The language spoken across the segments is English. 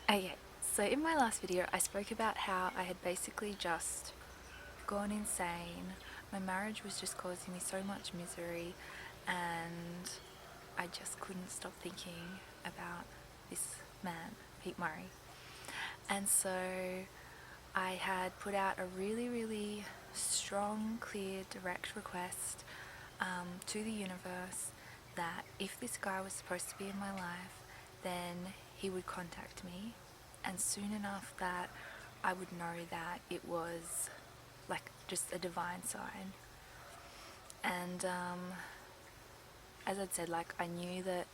Okay, so in my last video I spoke about how I had basically just gone insane. My marriage was just causing me so much misery and I just couldn't stop thinking about this man, Pete Murray. And so I had put out a really strong, clear, direct request to the universe that if this guy was supposed to be in my life, then he would contact me, and soon enough that I would know that it was like just a divine sign. And as I'd said, like, I knew that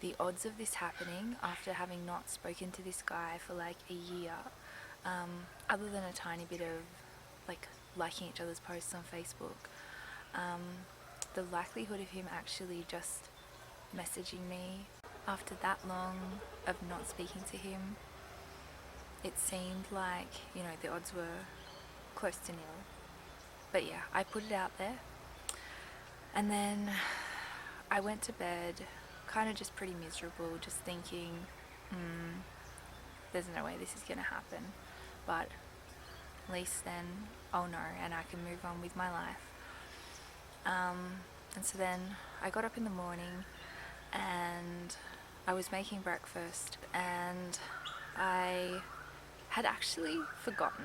the odds of this happening after having not spoken to this guy for like a year, other than a tiny bit of like liking each other's posts on Facebook, the likelihood of him actually just messaging me after that long of not speaking to him, it seemed like, you know, the odds were close to nil. But yeah, I put it out there, and then I went to bed kind of just pretty miserable, just thinking, there's no way this is gonna happen, but at least then I'll know and I can move on with my life. And so then I got up in the morning and I was making breakfast, and I had actually forgotten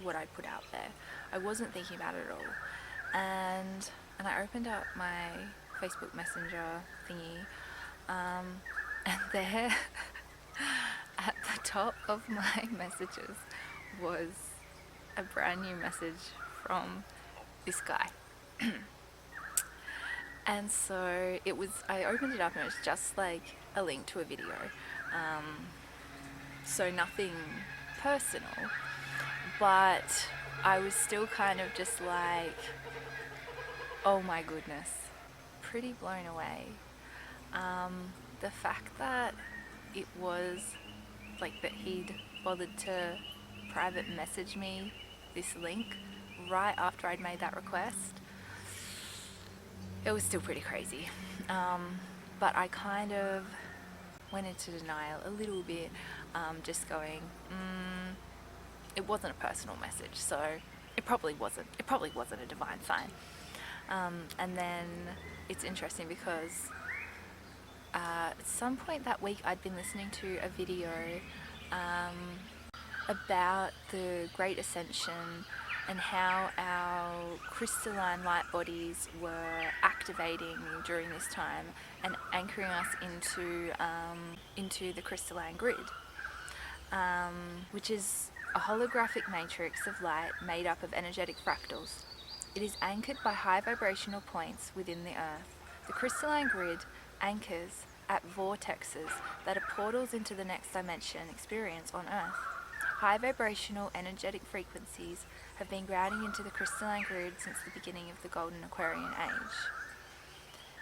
what I'd put out there. I wasn't thinking about it at all. And I opened up my Facebook Messenger thingy, and there at the top of my messages was a brand new message from this guy. And so I opened it up and it was just like a link to a video. So nothing personal, but I was still kind of just like, oh my goodness, pretty blown away. The fact that it was like that he'd bothered to private message me this link right after I'd made that request, it was still pretty crazy. But I kind of went into denial a little bit, just going, it wasn't a personal message, so it probably wasn't a divine sign. And then it's interesting because at some point that week I'd been listening to a video about the Great Ascension and how our crystalline light bodies were activating during this time and anchoring us into the crystalline grid, which is a holographic matrix of light made up of energetic fractals. It is anchored by high vibrational points within the earth. The crystalline grid anchors at vortexes that are portals into the next dimension experience on earth. High vibrational energetic frequencies have been grounding into the crystalline grid since the beginning of the golden Aquarian age.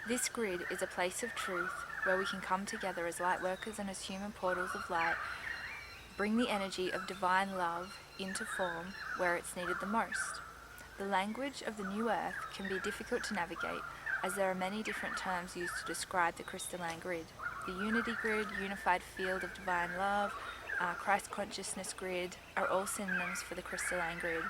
This grid is a place of truth where we can come together as light workers and as human portals of light, bring the energy of divine love into form where it's needed the most. The language of the new earth can be difficult to navigate as there are many different terms used to describe the crystalline grid. The unity grid, unified field of divine love, Christ consciousness grid are all synonyms for the crystalline grid.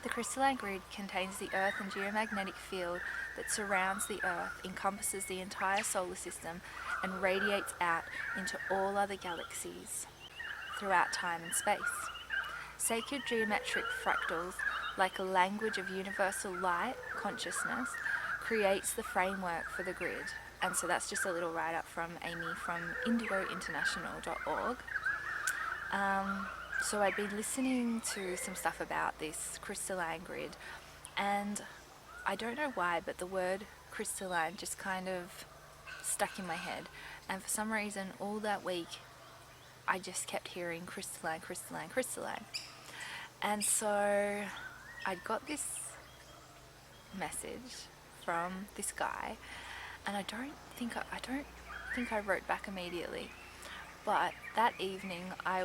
The crystalline grid contains the earth and geomagnetic field that surrounds the earth, encompasses the entire solar system, and radiates out into all other galaxies throughout time and space. Sacred geometric fractals, like a language of universal light, consciousness, creates the framework for the grid. And so that's just a little write-up from Amy from indigointernational.org. So I'd been listening to some stuff about this crystalline grid, and I don't know why, but the word crystalline just kind of stuck in my head. And for some reason, all that week, I just kept hearing crystalline, crystalline, crystalline. And so I'd got this message from this guy, and I don't think I wrote back immediately. But that evening I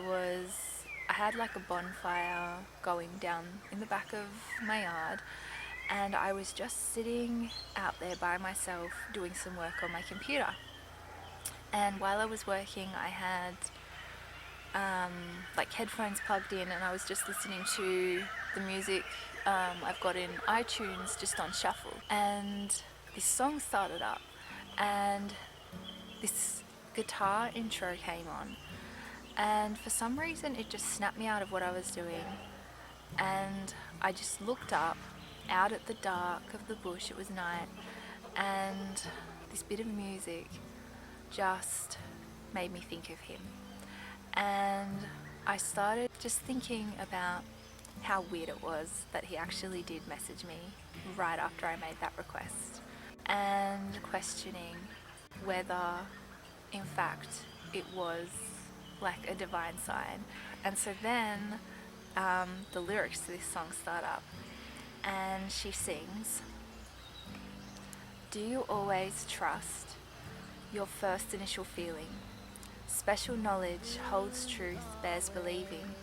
had like a bonfire going down in the back of my yard, and I was just sitting out there by myself doing some work on my computer. And while I was working, I had like headphones plugged in, and I was just listening to the music I've got in iTunes just on shuffle, and this song started up, and this guitar intro came on, and for some reason it just snapped me out of what I was doing, and I just looked up out at the dark of the bush. It was night, and this bit of music just made me think of him. And I started just thinking about how weird it was that he actually did message me right after I made that request, and questioning whether in fact it was like a divine sign. And so then the lyrics to this song start up, and she sings, "Do you always trust your first initial feeling? Special knowledge holds truth, bears believing.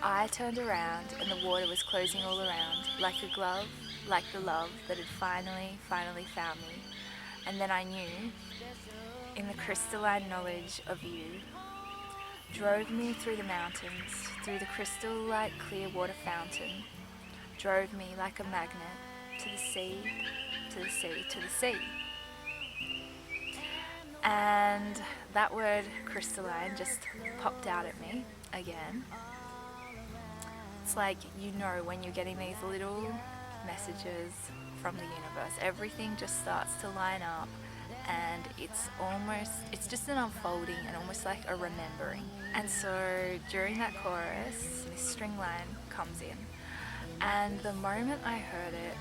I turned around and the water was closing all around, like a glove, like the love that had finally found me. And then I knew, in the crystalline knowledge of you, drove me through the mountains, through the crystal like clear water fountain, drove me like a magnet to the sea, to the sea, to the sea." And that word crystalline just popped out at me again. It's like, you know, when you're getting these little messages from the universe, everything just starts to line up, and it's just an unfolding and almost like a remembering. And so during that chorus, this string line comes in, and the moment I heard it,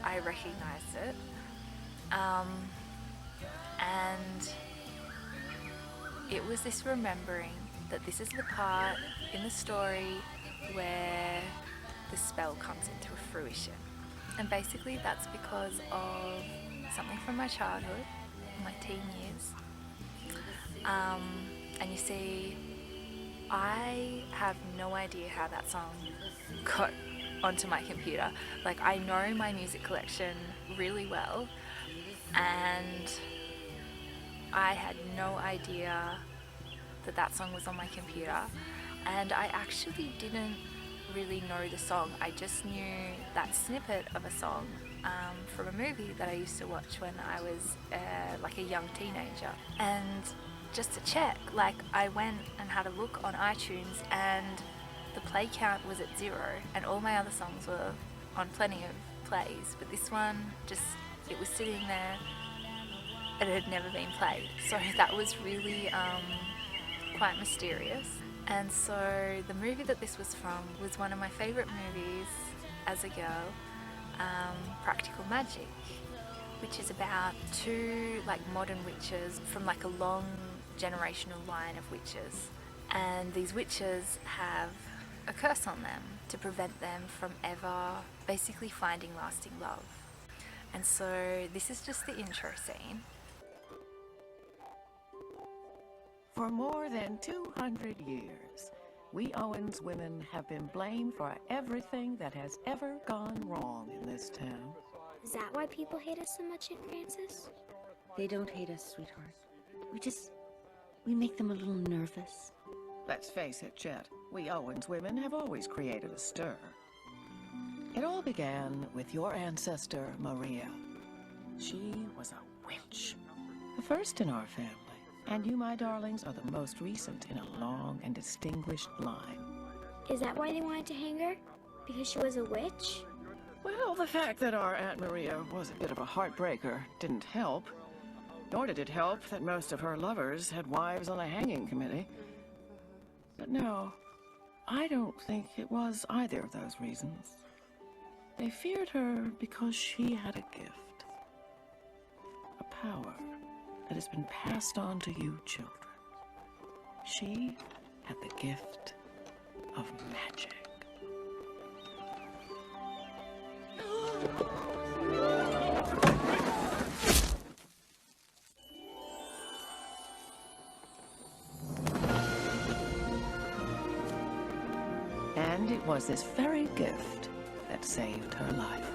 I recognized it. And it was this remembering that this is the part in the story where the spell comes into fruition. And basically that's because of something from my childhood, my teen years. And you see, I have no idea how that song got onto my computer. Like, I know my music collection really well, and I had no idea that that song was on my computer, and I actually didn't really know the song. I just knew that snippet of a song from a movie that I used to watch when I was like a young teenager. And just to check, like, I went and had a look on iTunes, and the play count was at 0, and all my other songs were on plenty of plays, but this one it was sitting there, and it had never been played. So that was really quite mysterious. And so the movie that this was from was one of my favourite movies as a girl, Practical Magic, which is about 2 like modern witches from like a long generational line of witches, and these witches have a curse on them to prevent them from ever basically finding lasting love. And so this is just the intro scene. For more than 200 years, we Owens women have been blamed for everything that has ever gone wrong in this town. Is that why people hate us so much, Aunt Frances? They don't hate us, sweetheart. We make them a little nervous. Let's face it, Chet, we Owens women have always created a stir. It all began with your ancestor, Maria. She was a witch, the first in our family. And you, my darlings, are the most recent in a long and distinguished line. Is that why they wanted to hang her? Because she was a witch? Well, the fact that our Aunt Maria was a bit of a heartbreaker didn't help. Nor did it help that most of her lovers had wives on a hanging committee. But no, I don't think it was either of those reasons. They feared her because she had a gift. A power that has been passed on to you children. She had the gift of magic. And it was this very gift that saved her life.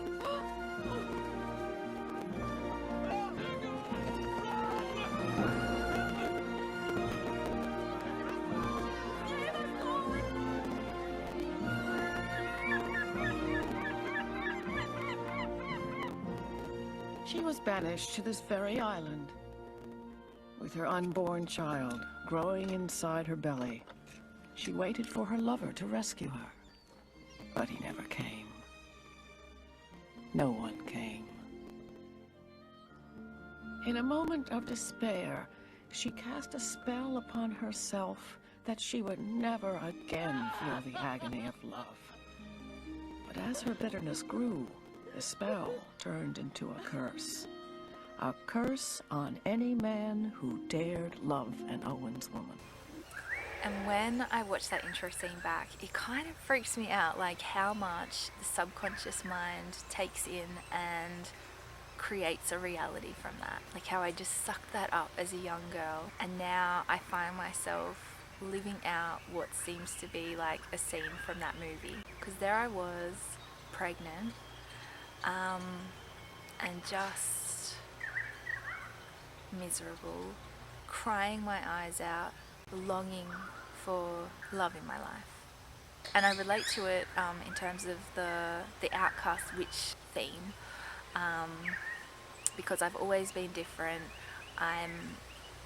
She was banished to this very island, with her unborn child growing inside her belly. She waited for her lover to rescue her, but he never came. No one came. In a moment of despair, she cast a spell upon herself that she would never again feel the agony of love. But as her bitterness grew, the spell turned into a curse. A curse on any man who dared love an Owens woman. And when I watch that intro scene back, it kind of freaks me out, like how much the subconscious mind takes in and creates a reality from that. Like how I just sucked that up as a young girl, and now I find myself living out what seems to be like a scene from that movie. Because there I was, pregnant, and just miserable, crying my eyes out, longing for love in my life. And I relate to it in terms of the outcast witch theme, because I've always been different. I'm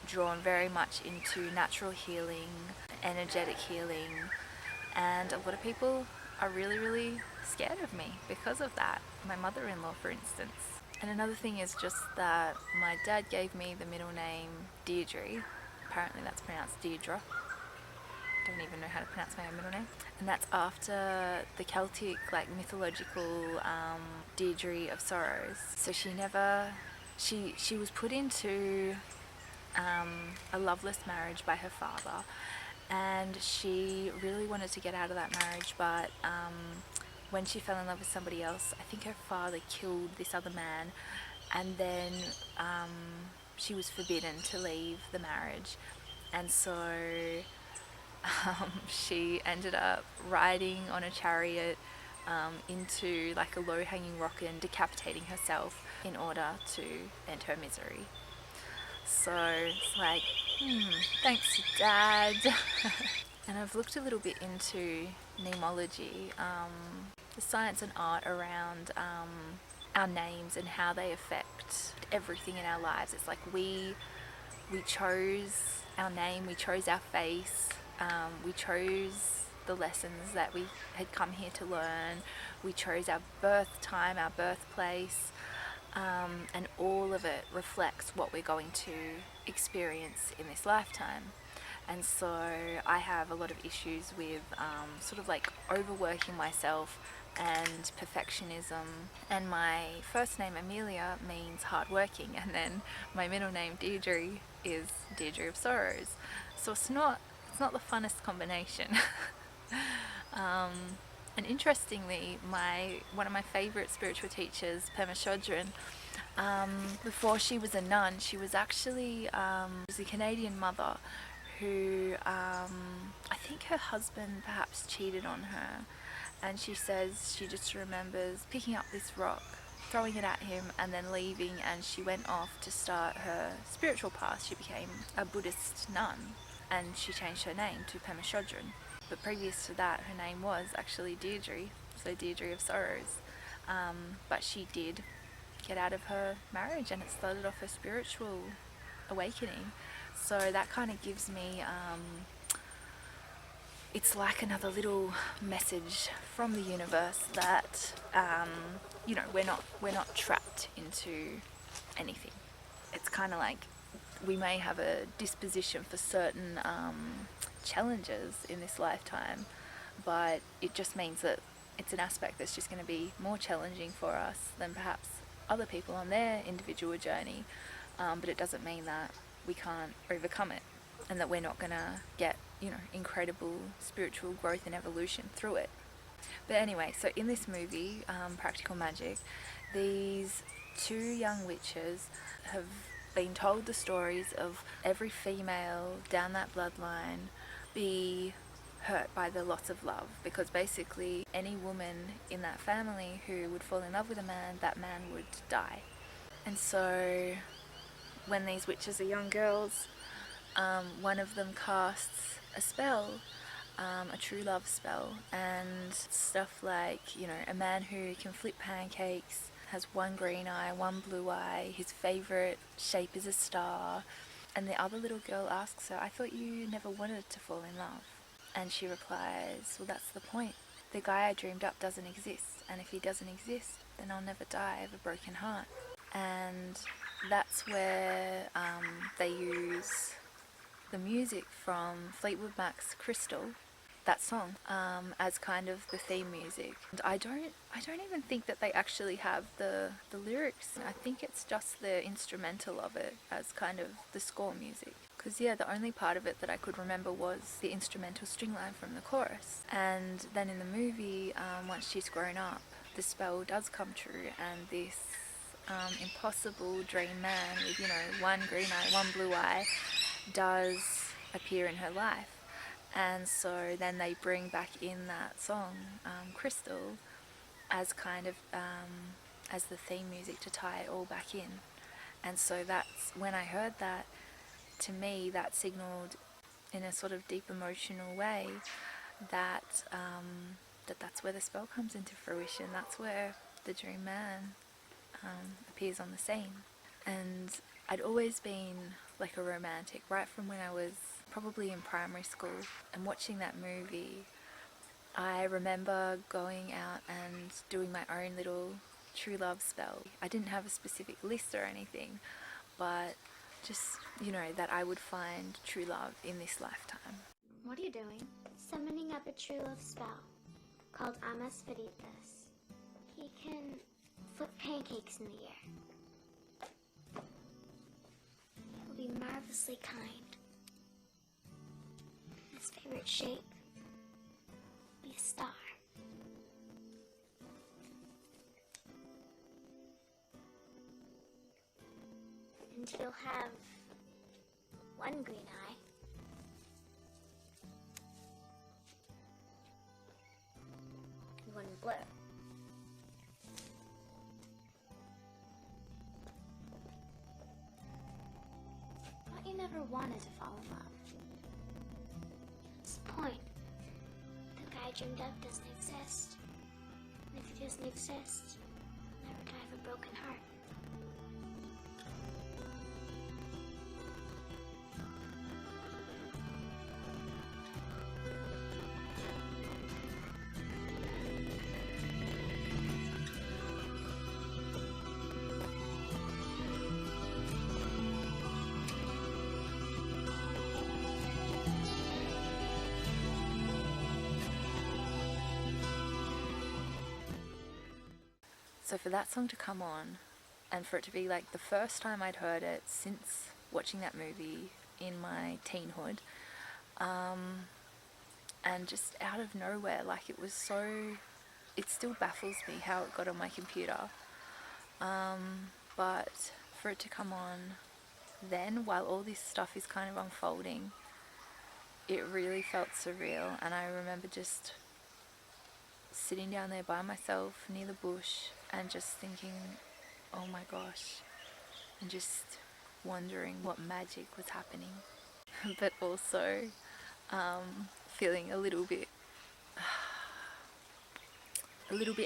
drawn very much into natural healing, energetic healing, and a lot of people are really, really scared of me because of that. My mother-in-law, for instance. And another thing is just that my dad gave me the middle name Deirdre. Apparently that's pronounced Deirdre. Don't even know how to pronounce my own middle name. And that's after the Celtic, like mythological Deirdre of Sorrows. So she was put into a loveless marriage by her father, and she really wanted to get out of that marriage, but when she fell in love with somebody else, I think her father killed this other man, and then she was forbidden to leave the marriage, and so she ended up riding on a chariot into like a low-hanging rock and decapitating herself in order to end her misery. So it's like, thanks, Dad. And I've looked a little bit into mnemology, the science and art around our names and how they affect everything in our lives. It's like we chose our name, we chose our face, we chose the lessons that we had come here to learn, we chose our birth time, our birthplace, and all of it reflects what we're going to experience in this lifetime. And so I have a lot of issues with sort of like overworking myself and perfectionism. And my first name Amelia means hardworking, and then my middle name Deirdre is Deirdre of Sorrows. So it's not the funnest combination. And interestingly, one of my favourite spiritual teachers, Pema Chodron, before she was a nun, she was actually was a Canadian mother who I think her husband perhaps cheated on her, and she says she just remembers picking up this rock, throwing it at him, and then leaving, and she went off to start her spiritual path. She became a Buddhist nun, and she changed her name to Pema Chodron. But previous to that, her name was actually Deirdre, so Deirdre of Sorrows. But she did get out of her marriage, and it started off her spiritual awakening. So that kind of gives me, it's like another little message from the universe that, we're not trapped into anything. It's kind of like we may have a disposition for certain challenges in this lifetime, but it just means that it's an aspect that's just going to be more challenging for us than perhaps other people on their individual journey, but it doesn't mean that we can't overcome it and that we're not going to get incredible spiritual growth and evolution through it. But anyway, so in this movie, Practical Magic, these two young witches have been told the stories of every female down that bloodline be hurt by the loss of love, because basically any woman in that family who would fall in love with a man, that man would die. And so when these witches are young girls, one of them casts a spell, a true love spell, and stuff like, a man who can flip pancakes, has one green eye, one blue eye, his favourite shape is a star. And the other little girl asks her, I thought you never wanted to fall in love. And she replies, well, that's the point. The guy I dreamed up doesn't exist, and if he doesn't exist, then I'll never die of a broken heart. And that's where they use the music from Fleetwood Mac's Crystal, that song, as kind of the theme music. And I don't even think that they actually have the lyrics. I think it's just the instrumental of it as kind of the score music. Because yeah, the only part of it that I could remember was the instrumental string line from the chorus. And then in the movie, once she's grown up, the spell does come true, and this impossible dream man with, you know, one green eye, one blue eye, does appear in her life. And so then they bring back in that song, Crystal, as kind of as the theme music to tie it all back in. And so that's when I heard that. To me, that signaled in a sort of deep emotional way that that's where the spell comes into fruition. That's where the dream man appears on the scene. And I'd always been like a romantic, right from when I was probably in primary school and watching that movie. I remember going out and doing my own little true love spell. I didn't have a specific list or anything, but just, you know, that I would find true love in this lifetime. What are you doing? Summoning up a true love spell called Amas Veritas. He can flip pancakes in the air. He'll be marvelously kind. His favorite shape will be a star. And he'll have one green eye and one blue. Thought you never wanted to fall in love. What's the point? The guy I dreamed up doesn't exist. And if he doesn't exist, I'll never die of a broken heart. So for that song to come on, and for it to be like the first time I'd heard it since watching that movie in my teenhood, and just out of nowhere, like it was so, it still baffles me how it got on my computer, but for it to come on then while all this stuff is kind of unfolding, it really felt surreal. And I remember just sitting down there by myself near the bush and just thinking, oh my gosh, and just wondering what magic was happening. But also feeling a little bit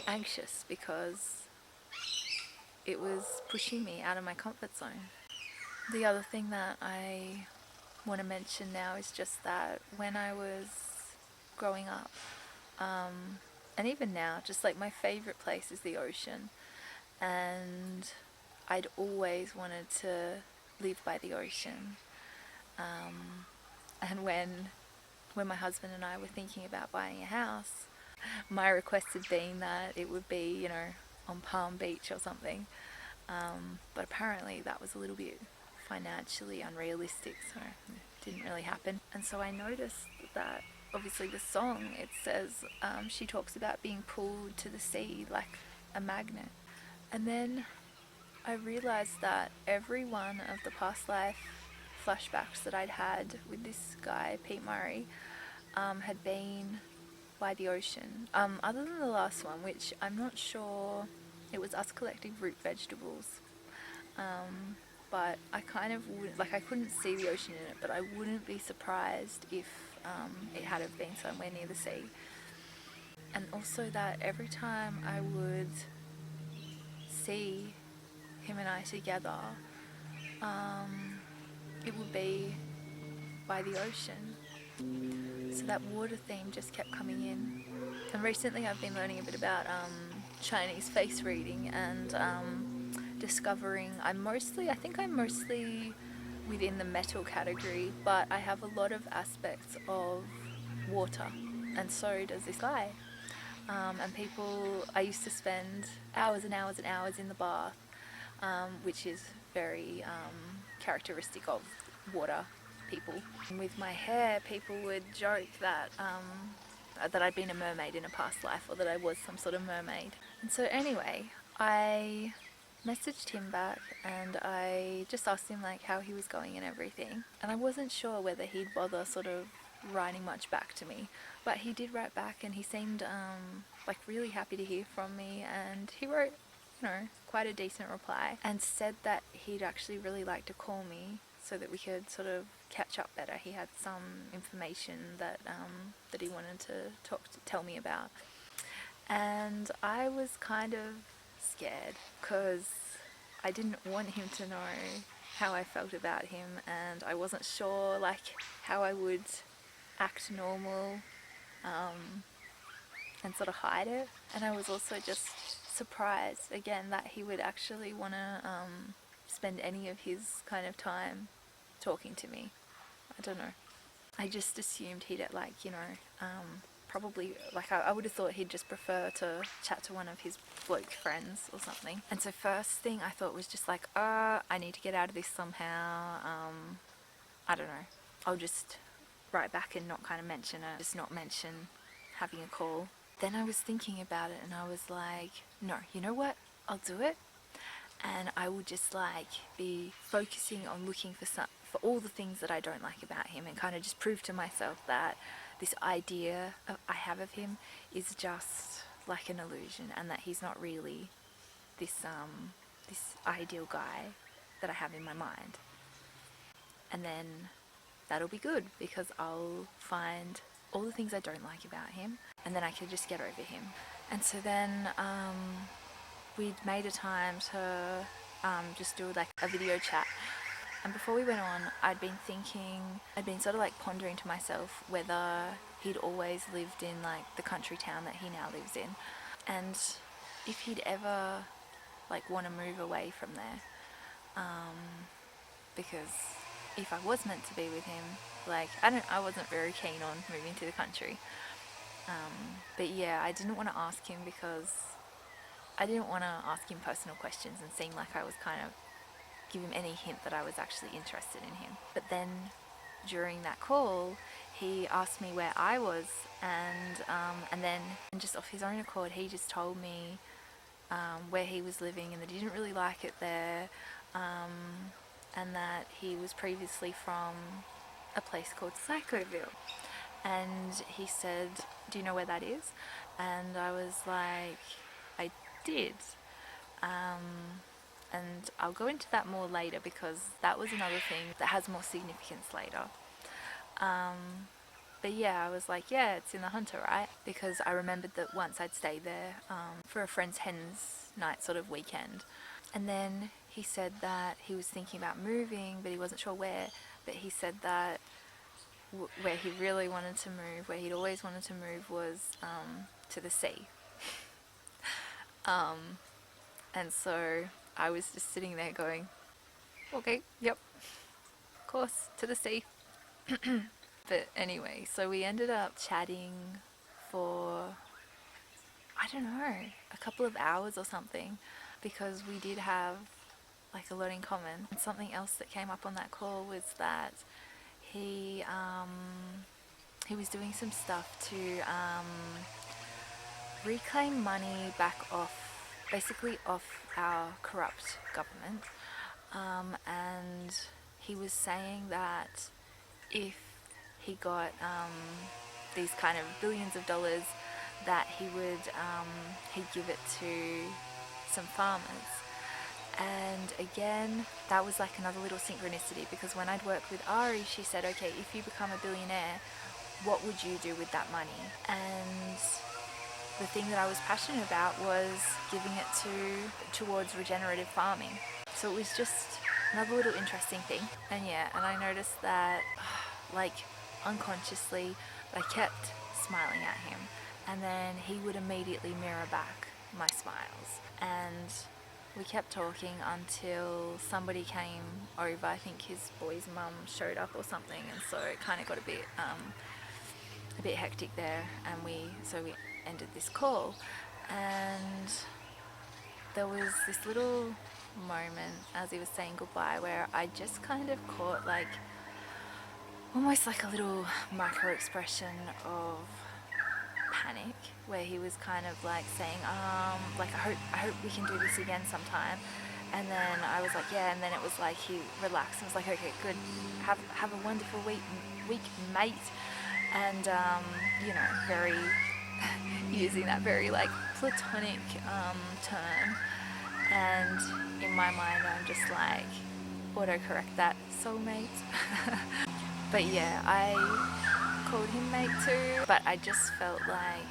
anxious because it was pushing me out of my comfort zone. The other thing that I want to mention now is just that when I was growing up, and even now, just like my favorite place is the ocean, and I'd always wanted to live by the ocean. And when my husband and I were thinking about buying a house, my request had been that it would be, you know, on Palm Beach or something. But apparently that was a little bit financially unrealistic, so it didn't really happen. And so I noticed that obviously the song, it says, she talks about being pulled to the sea like a magnet. And then I realized that every one of the past life flashbacks that I'd had with this guy, Pete Murray, had been by the ocean. Other than the last one, which I'm not sure, it was us collecting root vegetables. But I kind of would, like, I couldn't see the ocean in it, but I wouldn't be surprised if it had have been somewhere near the sea. And also that every time I would see him and I together, it would be by the ocean. So that water theme just kept coming in. And recently I've been learning a bit about Chinese face reading and discovering I think I'm mostly within the metal category, but I have a lot of aspects of water, and so does this guy. And I used to spend hours and hours and hours in the bath, which is very characteristic of water people. And with my hair, people would joke that I'd been a mermaid in a past life, or that I was some sort of mermaid. And so anyway, I messaged him back and I just asked him like how he was going and everything. And I wasn't sure whether he'd bother sort of writing much back to me, but he did write back, and he seemed like really happy to hear from me, and he wrote, you know, quite a decent reply, and said that he'd actually really like to call me so that we could sort of catch up better. He had some information that that he wanted to tell me about, and I was kind of scared because I didn't want him to know how I felt about him, and I wasn't sure like how I would act normal and sort of hide it. And I was also just surprised again that he would actually want to spend any of his kind of time talking to me. I don't know. I just assumed he'd like, you know, probably like I would have thought he'd just prefer to chat to one of his bloke friends or something. And so first thing I thought was just like, I need to get out of this somehow. I don't know. I'll just write back and not kind of mention it, just not mention having a call. Then I was thinking about it and I was like, no, you know what? I'll do it. And I will just like be focusing on looking for all the things that I don't like about him, and kind of just prove to myself that this idea I have of him is just like an illusion, and that he's not really this ideal guy that I have in my mind. And then that'll be good, because I'll find all the things I don't like about him, and then I can just get over him. And so then we'd made a time to just do like a video chat. And before we went on, I'd been sort of like pondering to myself whether he'd always lived in like the country town that he now lives in, and if he'd ever like want to move away from there, because if I was meant to be with him, like I wasn't very keen on moving to the country, but yeah, I didn't want to ask him because I didn't want to ask him personal questions and seem like I was kind of give him any hint that I was actually interested in him. But then during that call, he asked me where I was, and then just off his own accord, he just told me where he was living, and that he didn't really like it there, and that he was previously from a place called Psychoville. And he said, do you know where that is? And I was like, I did. And I'll go into that more later, because that was another thing that has more significance later. But yeah, I was like, yeah, it's in the Hunter, right? Because I remembered that once I'd stayed there for a friend's hens night sort of weekend. And then he said that he was thinking about moving, but he wasn't sure where. But he said that where he really wanted to move, where he'd always wanted to move, was to the sea. And so I was just sitting there going, okay, yep, of course, to the sea. But anyway, so we ended up chatting for, I don't know, a couple of hours or something, because we did have like a lot in common. And something else that came up on that call was that he was doing some stuff to reclaim money back basically off our corrupt government, and he was saying that if he got these kind of billions of dollars, that he'd give it to some farmers. And again, that was like another little synchronicity, because when I'd worked with Ari, she said, okay, if you become a billionaire, what would you do with that money? And the thing that I was passionate about was giving it towards regenerative farming. So it was just another little interesting thing. And I noticed that, like, unconsciously, I kept smiling at him, and then he would immediately mirror back my smiles. And we kept talking until somebody came over. I think his boy's mum showed up or something, and so it kind of got a bit hectic there, and we ended this call. And there was this little moment as he was saying goodbye where I just kind of caught, like, almost like a little micro expression of panic, where he was kind of like saying, like, I hope we can do this again sometime. And then I was like, yeah. And then it was like he relaxed and was like, okay, good, have a wonderful week, mate. And very using that very, like, platonic term. And in my mind, I'm just like, autocorrect that, soulmate. But yeah, I called him mate too, but I just felt like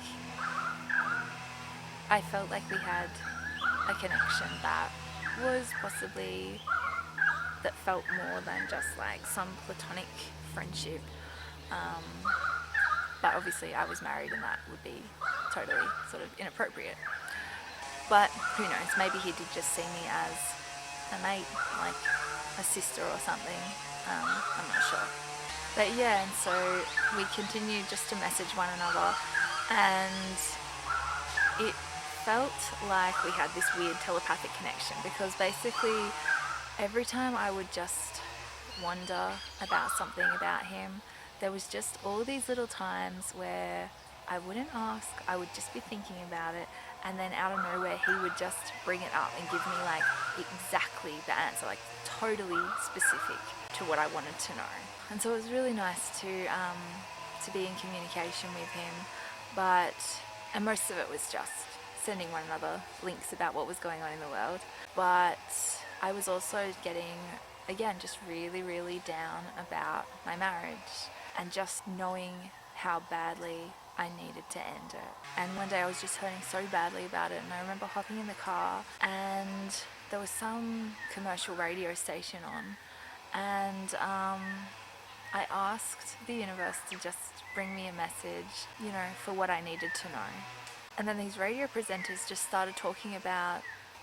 we had a connection that was possibly, that felt more than just like some platonic friendship. But obviously I was married, and that would be totally sort of inappropriate. But who knows, maybe he did just see me as a mate, like a sister or something. I'm not sure. But yeah, and so we continued just to message one another, and it felt like we had this weird telepathic connection, because basically every time I would just wonder about something about him, there was just all these little times where I wouldn't ask, I would just be thinking about it, and then out of nowhere he would just bring it up and give me like exactly the answer, like totally specific to what I wanted to know. And so it was really nice to be in communication with him, and most of it was just sending one another links about what was going on in the world. But I was also getting, again, just really, really down about my marriage, and just knowing how badly I needed to end it. And one day I was just hurting so badly about it, and I remember hopping in the car, and there was some commercial radio station on, and I asked the universe to just bring me a message, for what I needed to know. And then these radio presenters just started talking about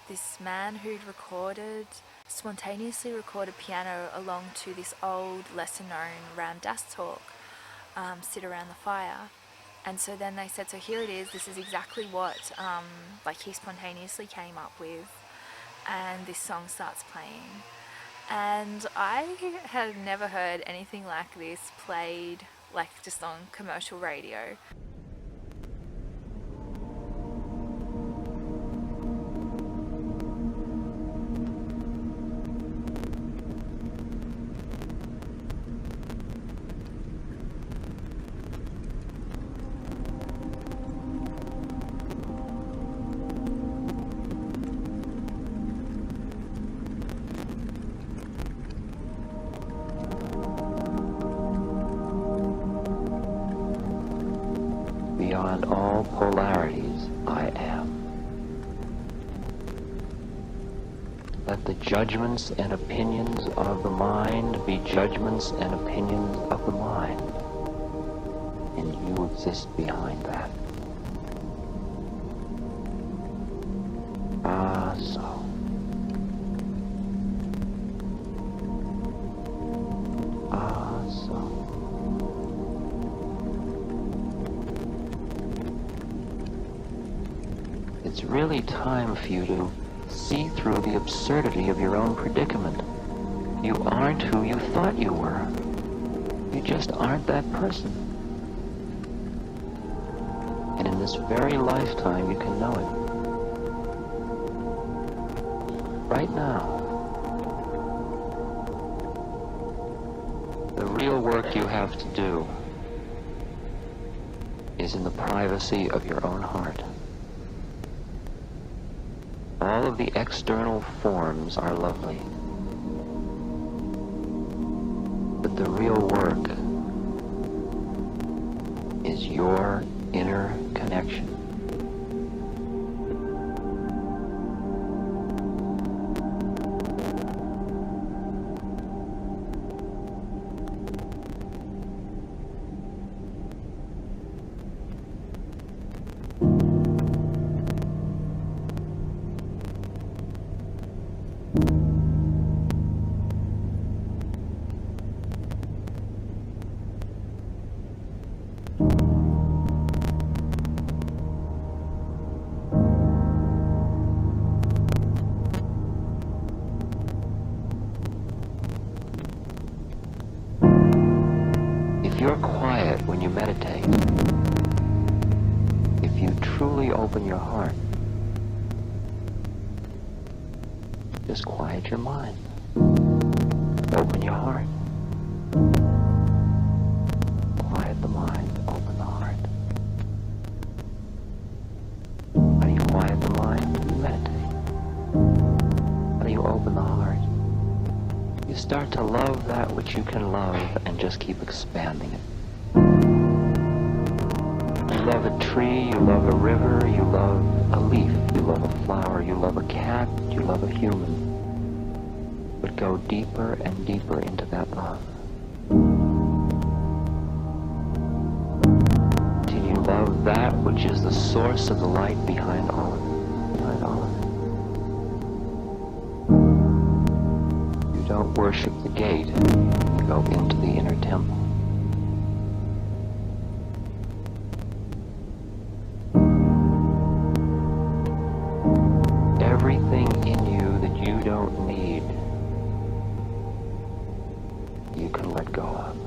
this man who'd spontaneously recorded piano along to this old, lesser-known Ram Dass talk, Sit Around the Fire. And so then they said, so here it is, this is exactly what he spontaneously came up with, and this song starts playing. And I had never heard anything like this played, like, just on commercial radio. Beyond all polarities, I am. Let the judgments and opinions of the mind be judgments and opinions of the mind, and you exist behind that. Ah, so. It's really time for you to see through the absurdity of your own predicament. You aren't who you thought you were. You just aren't that person. And in this very lifetime, you can know it. Right now. The real work you have to do is in the privacy of your own heart. All of the external forms are lovely, but the real work is your inner connection If you're quiet when you meditate, if you truly open your heart, just quiet your mind. Open your heart. Quiet the mind, open the heart. How do you quiet the mind? You meditate. How do you open the heart? You start to love that which you can love and just keep expanding it. You love a tree, you love a river, you love a leaf, you love a flower, you love a cat, you love a human. But go deeper and deeper into that love. Till you love that which is the source of the light behind all of it. Behind all of it. You don't worship the gate, you go into the inner temple. Everything in you that you don't need, you can let go of.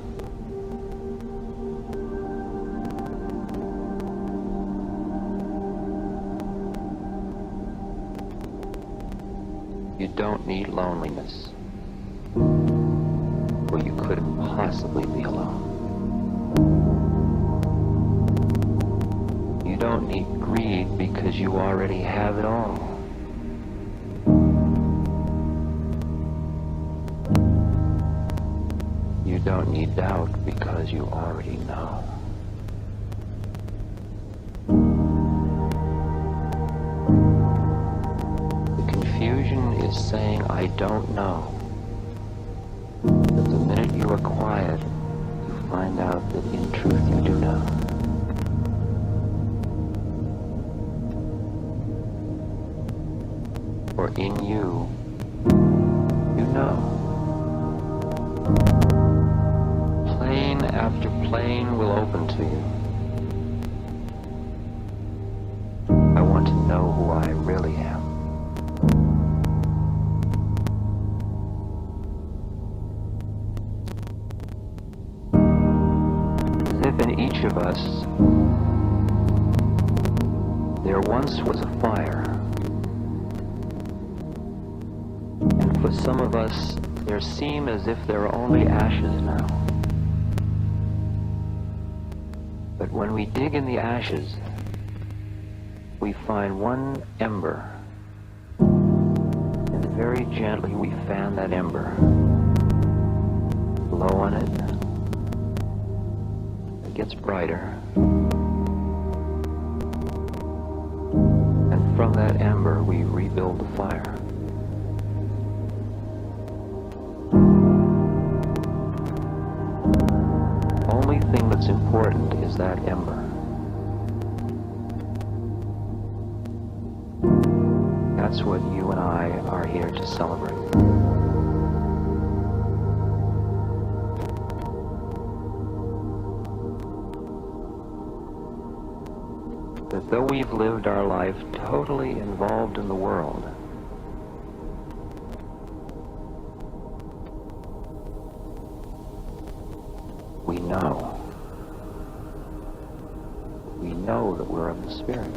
You don't need loneliness, or you couldn't possibly be alone. You don't need greed because you already have it all. You don't need doubt because you already know. The confusion is saying, I don't know. But the minute you are quiet, you find out that in truth you do know. For in you, you know. Plane after plane will open to you. I want to know who I really am. As if in each of us, there once was a fire. And for some of us, there seem as if there are only ashes now. But when we dig in the ashes, we find one ember, and very gently we fan that ember. Blow on it, it gets brighter, and from that ember we rebuild the fire. Only thing that's important is that ember. That's what you and I are here to celebrate. That though we've lived our life totally involved in the world, we know that we're of the Spirit.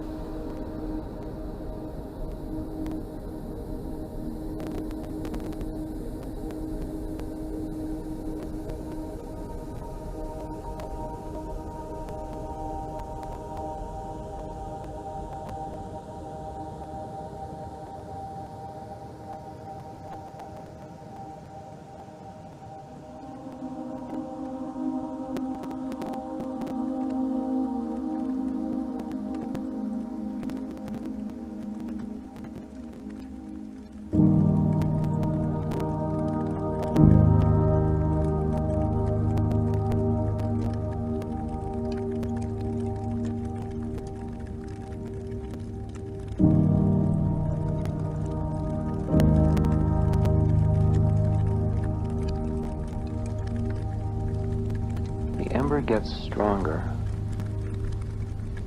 The ember gets stronger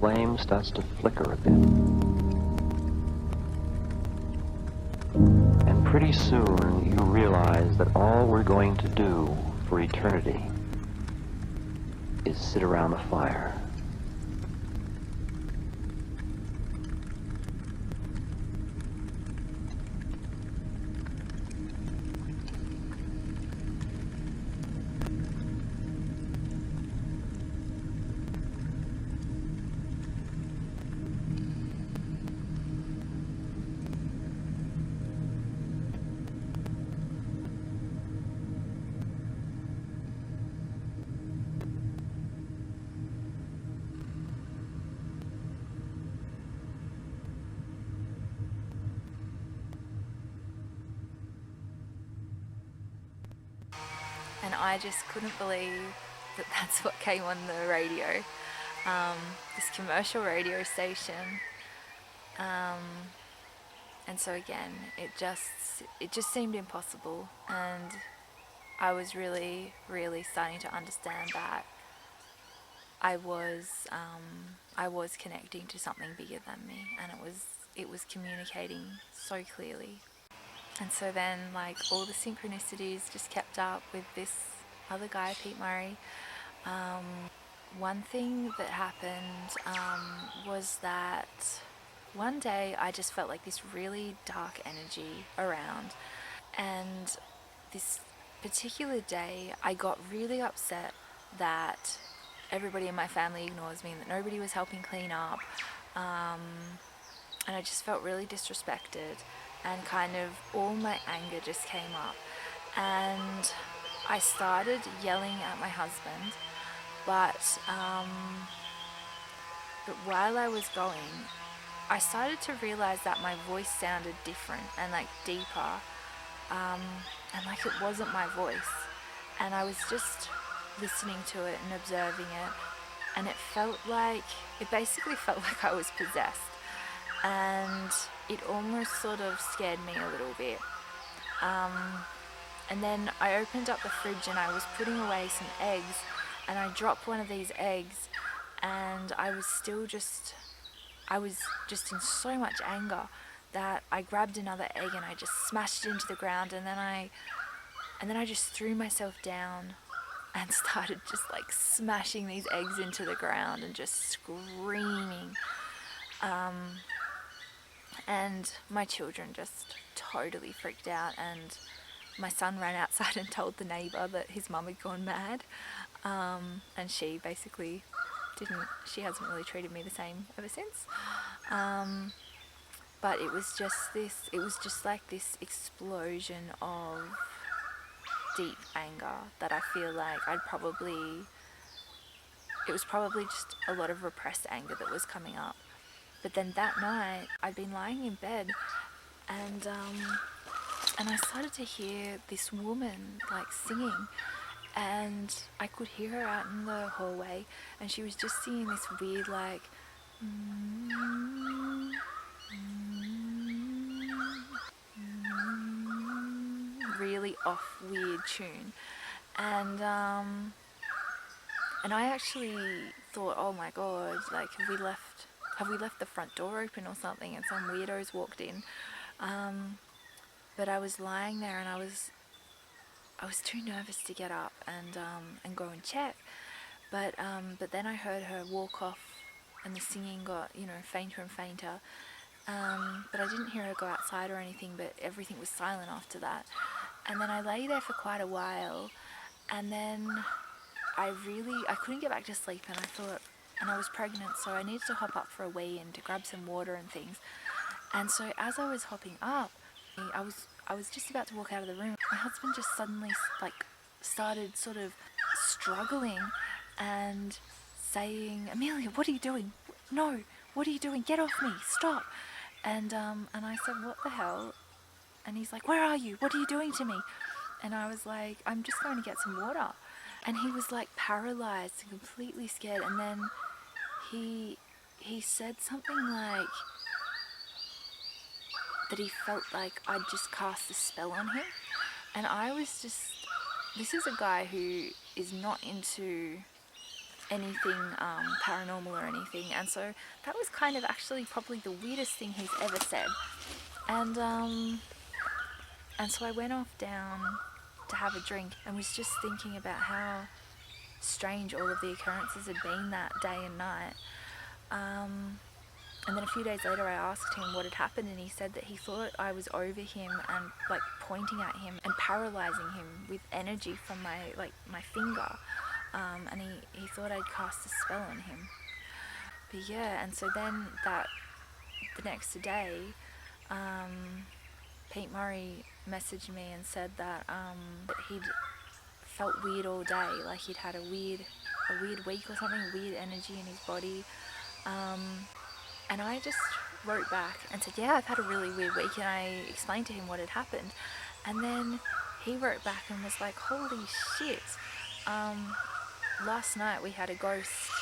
flame starts to flicker a bit. And pretty soon you realize that all we're going to do for eternity is sit around the fire. And I just couldn't believe that that's what came on the radio, this commercial radio station. And so again, it just seemed impossible, and I was really, really starting to understand that I was connecting to something bigger than me, and it was communicating so clearly. And so then, like, all the synchronicities just kept up with this other guy, Pete Murray. One thing that happened was that one day I just felt like this really dark energy around. And this particular day, I got really upset that everybody in my family ignores me and that nobody was helping clean up. And I just felt really disrespected. And kind of all my anger just came up, and I started yelling at my husband, but while I was going, I started to realize that my voice sounded different and like deeper, and like it wasn't my voice, and I was just listening to it and observing it, and it basically felt like I was possessed. And it almost sort of scared me a little bit. And then I opened up the fridge and I was putting away some eggs, and I dropped one of these eggs, and I was just in so much anger that I grabbed another egg and I just smashed it into the ground, and then I just threw myself down and started just like smashing these eggs into the ground and just screaming. And my children just totally freaked out, and my son ran outside and told the neighbour that his mum had gone mad, and she basically hasn't really treated me the same ever since. But it was just like this explosion of deep anger that I feel like it was probably just a lot of repressed anger that was coming up. But then that night, I'd been lying in bed, and I started to hear this woman like singing, and I could hear her out in the hallway, and she was just singing this weird like really off weird tune, and I actually thought, oh my god, like have we left the front door open or something, and some weirdos walked in. But I was lying there, and I was too nervous to get up and go and check. But then I heard her walk off, and the singing got fainter and fainter. But I didn't hear her go outside or anything. But everything was silent after that. And then I lay there for quite a while, and then I couldn't get back to sleep, and I thought. And I was pregnant, so I needed to hop up for a wee and to grab some water and things. And so as I was hopping up, I was just about to walk out of the room. My husband just suddenly started sort of struggling and saying, "Amelia, what are you doing? No, what are you doing? Get off me! Stop!" And I said, "What the hell?" And he's like, "Where are you? What are you doing to me?" And I was like, "I'm just going to get some water." And he was like paralyzed and completely scared. And then he said something like that he felt like I'd just cast a spell on him. And I was just, this is a guy who is not into anything paranormal or anything, and so that was kind of actually probably the weirdest thing he's ever said. And so I went off down to have a drink and was just thinking about how strange all of the occurrences had been that day and night. And then a few days later I asked him what had happened, and he said that he thought I was over him and like pointing at him and paralyzing him with energy from my finger. And he thought I'd cast a spell on him. But yeah, and so then the next day, Pete Murray messaged me and said that he'd felt weird all day, like he'd had a weird week or something, weird energy in his body. And I just wrote back and said, yeah, I've had a really weird week, and I explained to him what had happened. And then he wrote back and was like, holy shit, last night we had a ghost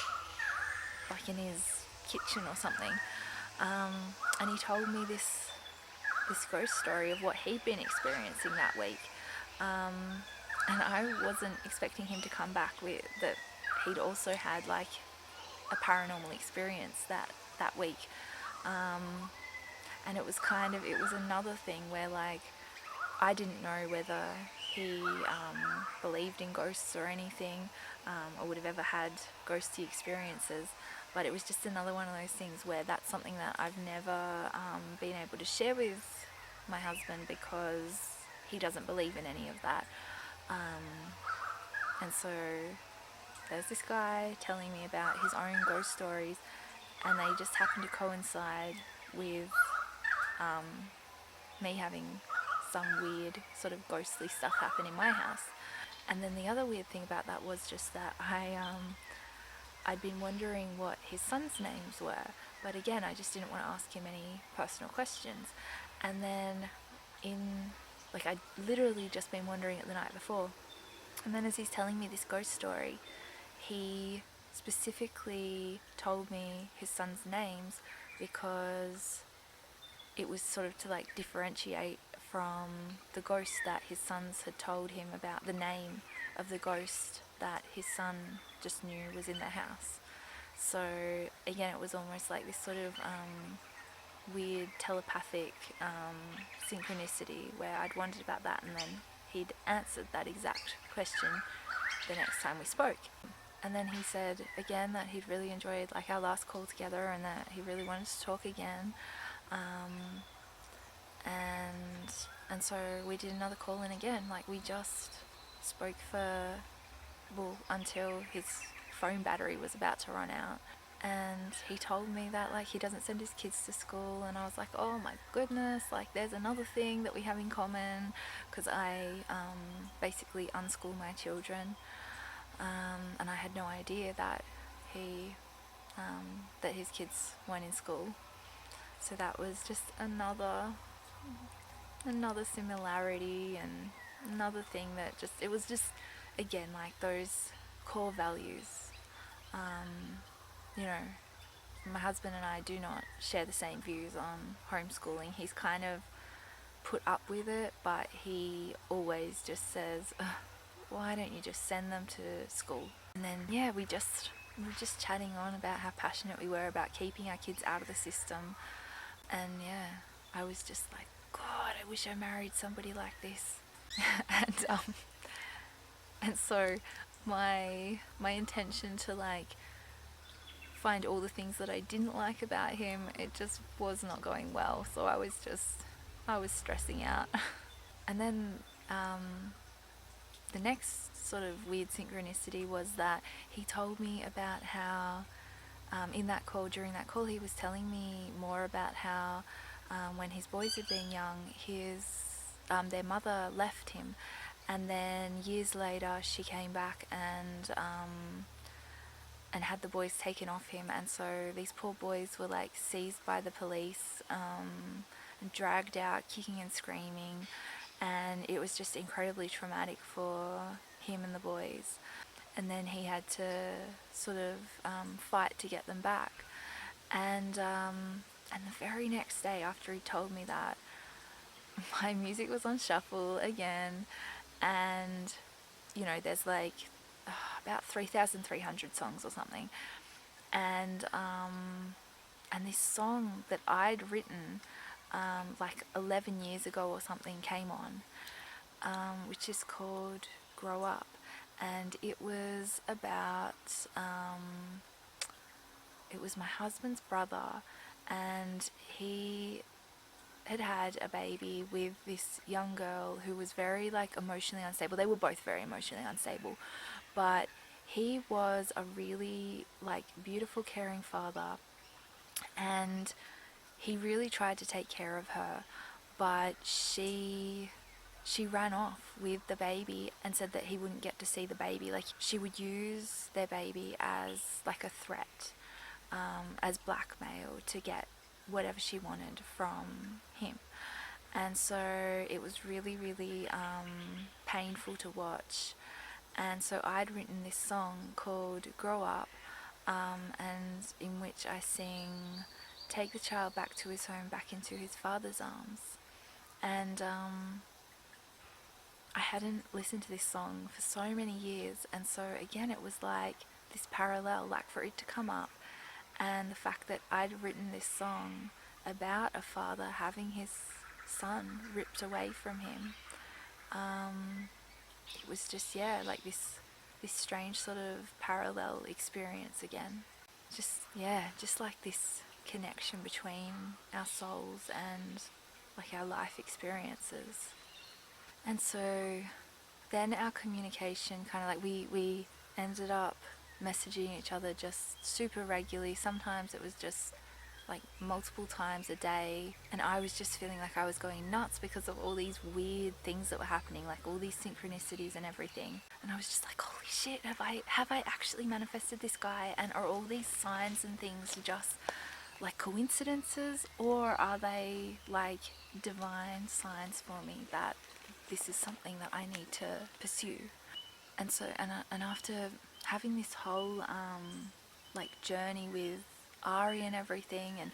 like in his kitchen or something, and he told me this ghost story of what he'd been experiencing that week, and I wasn't expecting him to come back with that he'd also had like a paranormal experience that week, and it was another thing where like I didn't know whether he believed in ghosts or anything, or would have ever had ghosty experiences, but it was just another one of those things where that's something that I've never been able to share with my husband because he doesn't believe in any of that. And so there's this guy telling me about his own ghost stories, and they just happen to coincide with me having some weird sort of ghostly stuff happen in my house. And then the other weird thing about that was just that I'd been wondering what his sons' names were, but again I just didn't want to ask him any personal questions. And then I'd literally just been wondering it the night before, and then as he's telling me this ghost story, he specifically told me his sons' names because it was sort of to like differentiate from the ghost that his sons had told him about, the name of the ghost that his son just knew was in the house. So again, it was almost like this sort of weird telepathic synchronicity where I'd wondered about that, and then he'd answered that exact question the next time we spoke. And then he said again that he'd really enjoyed like our last call together, and that he really wanted to talk again. And so we did another call in again. Like we just spoke until his phone battery was about to run out. And he told me that like he doesn't send his kids to school, and I was like, oh my goodness, like there's another thing that we have in common, because I basically unschool my children, and I had no idea that that his kids weren't in school. So that was just another similarity, and another thing that it was just again like those core values. You know, my husband and I do not share the same views on homeschooling. He's kind of put up with it, but he always just says, why don't you just send them to school? And then yeah, we were just chatting on about how passionate we were about keeping our kids out of the system. And yeah, I was just like, God, I wish I married somebody like this. and so my intention to like find all the things that I didn't like about him, it just was not going well. So I was stressing out. And then the next sort of weird synchronicity was that he told me about how during that call he was telling me more about how when his boys had been young, their mother left him, and then years later she came back and had the boys taken off him. And so these poor boys were like seized by the police and dragged out kicking and screaming, and it was just incredibly traumatic for him and the boys. And then he had to sort of fight to get them back. And the very next day after he told me that, my music was on shuffle again, and you know, there's like about 3,300 songs or something. And this song that I'd written like 11 years ago or something came on, which is called Grow Up. And it was about, it was my husband's brother, and he had a baby with this young girl who was very like emotionally unstable. They were both very emotionally unstable, but he was a really like beautiful, caring father, and he really tried to take care of her, but she ran off with the baby and said that he wouldn't get to see the baby. Like, she would use their baby as like a threat, as blackmail to get whatever she wanted from him. And so it was really, really painful to watch. And so I'd written this song called Grow Up, and in which I sing, take the child back to his home, back into his father's arms. And I hadn't listened to this song for so many years, and so again it was like this parallel, like for it to come up, and the fact that I'd written this song about a father having his son ripped away from him. It was just, yeah, like this strange sort of parallel experience again. Just like this connection between our souls and like our life experiences. And so then our communication kind of like, we ended up messaging each other just super regularly. Sometimes it was just like multiple times a day, and I was just feeling like I was going nuts because of all these weird things that were happening, like all these synchronicities and everything. And I was just like, holy shit, have I actually manifested this guy? And are all these signs and things just like coincidences, or are they like divine signs for me that this is something that I need to pursue? And so, and after having this whole like journey with Ari and everything, and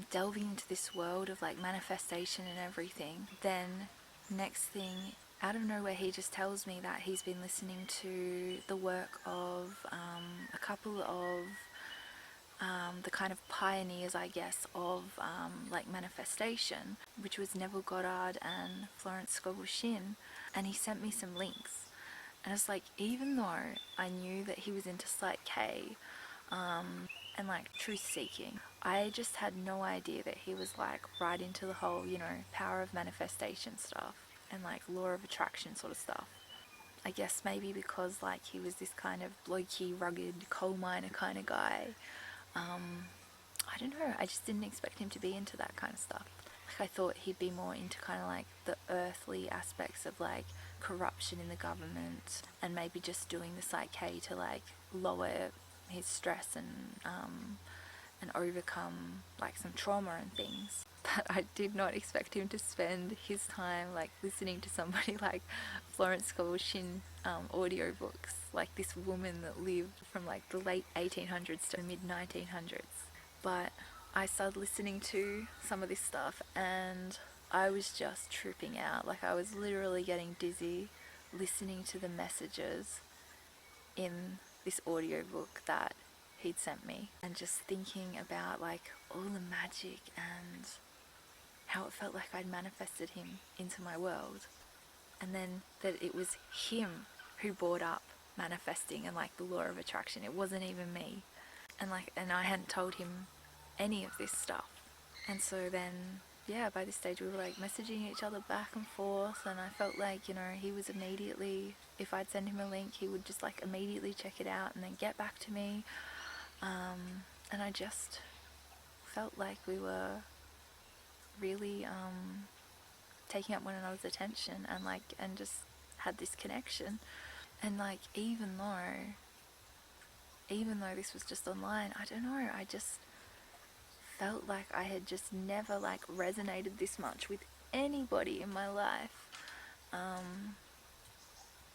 delving into this world of like manifestation and everything, then next thing, out of nowhere, he just tells me that he's been listening to the work of a couple of the kind of pioneers, I guess, of like manifestation, which was Neville Goddard and Florence Scovel-Shinn, and he sent me some links. And it's like, even though I knew that he was into Slight K and like truth seeking, I just had no idea that he was like right into the whole, you know, power of manifestation stuff and like law of attraction sort of stuff. I guess maybe because like he was this kind of blokey, rugged coal miner kind of guy. I don't know, I just didn't expect him to be into that kind of stuff. Like, I thought he'd be more into kind of like the earthly aspects of like corruption in the government, and maybe just doing the Psych K to like lower his stress and overcome like some trauma and things. But I did not expect him to spend his time like listening to somebody like Florence Scovel-Shinn audiobooks, like this woman that lived from like the late 1800s to the mid 1900s. But I started listening to some of this stuff and I was just tripping out. Like, I was literally getting dizzy listening to the messages in this audiobook that he'd sent me, and just thinking about like all the magic and how it felt like I'd manifested him into my world, and then that it was him who brought up manifesting and like the law of attraction. It wasn't even me, and I hadn't told him any of this stuff. And so then, yeah, by this stage we were like messaging each other back and forth, and I felt like, you know, he was immediately, if I'd send him a link, he would just like immediately check it out and then get back to me. And I just felt like we were really taking up one another's attention, and just had this connection. And like, even though this was just online, I don't know, I just felt like I had just never like resonated this much with anybody in my life.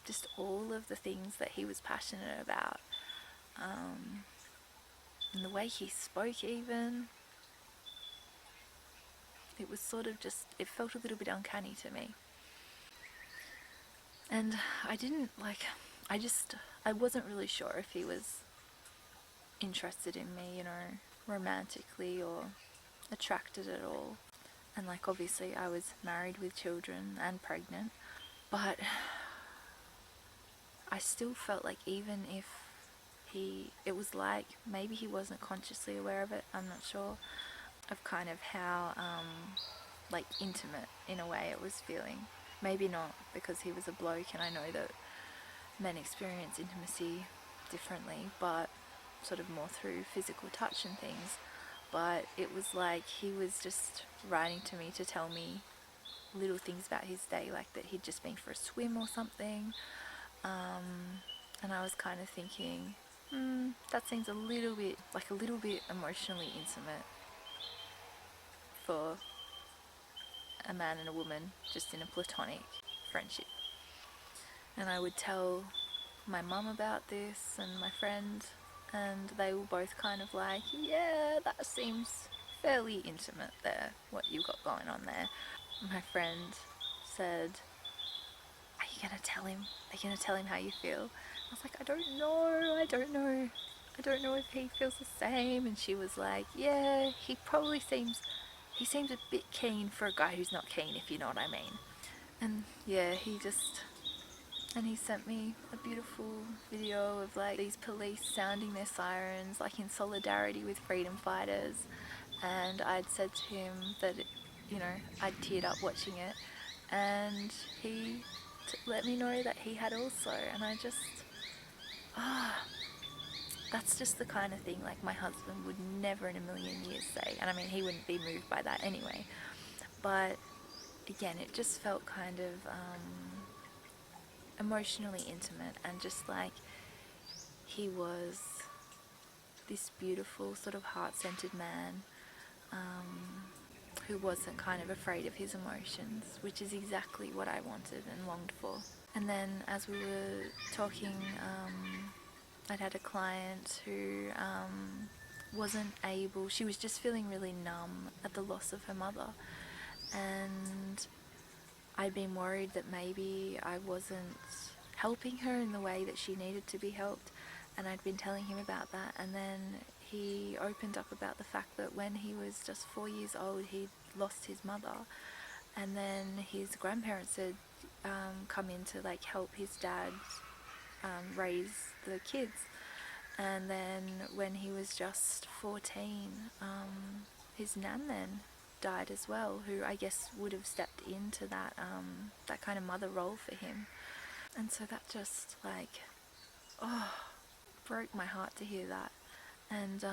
Just all of the things that he was passionate about, and the way he spoke even, it was sort of just, it felt a little bit uncanny to me. And I didn't I wasn't really sure if he was interested in me, romantically or attracted at all. And like obviously I was married with children and pregnant, but I still felt like even if it was like maybe he wasn't consciously aware of it, I'm not sure, of kind of how like intimate in a way it was feeling. Maybe not, because he was a bloke and I know that men experience intimacy differently, but sort of more through physical touch and things. But it was like he was just writing to me to tell me little things about his day, like that he'd just been for a swim or something. And I was kind of thinking, that seems a little bit emotionally intimate for a man and a woman just in a platonic friendship. And I would tell my mum about this and my friend, and they were both kind of like, yeah, that seems fairly intimate there, what you got going on there. My friend said, are you gonna tell him? Are you gonna tell him how you feel? I was like, I don't know if he feels the same. And she was like, yeah, he seems a bit keen for a guy who's not keen, if you know what I mean. And yeah, he sent me a beautiful video of like these police sounding their sirens, like in solidarity with freedom fighters. And I'd said to him that, I'd teared up watching it, and he let me know that he had also. And I just, that's just the kind of thing like my husband would never in a million years say. And I mean, he wouldn't be moved by that anyway. But again, it just felt kind of emotionally intimate, and just like he was this beautiful sort of heart-centered man who wasn't kind of afraid of his emotions, which is exactly what I wanted and longed for. And then as we were talking, I'd had a client who she was just feeling really numb at the loss of her mother, and I'd been worried that maybe I wasn't helping her in the way that she needed to be helped, and I'd been telling him about that. And then he opened up about the fact that when he was just 4 years old, he'd lost his mother, and then his grandparents had come in to like help his dad raise the kids. And then when he was just 14, his nan then died as well, who I guess would have stepped into that kind of mother role for him. And so that just like, broke my heart to hear that. And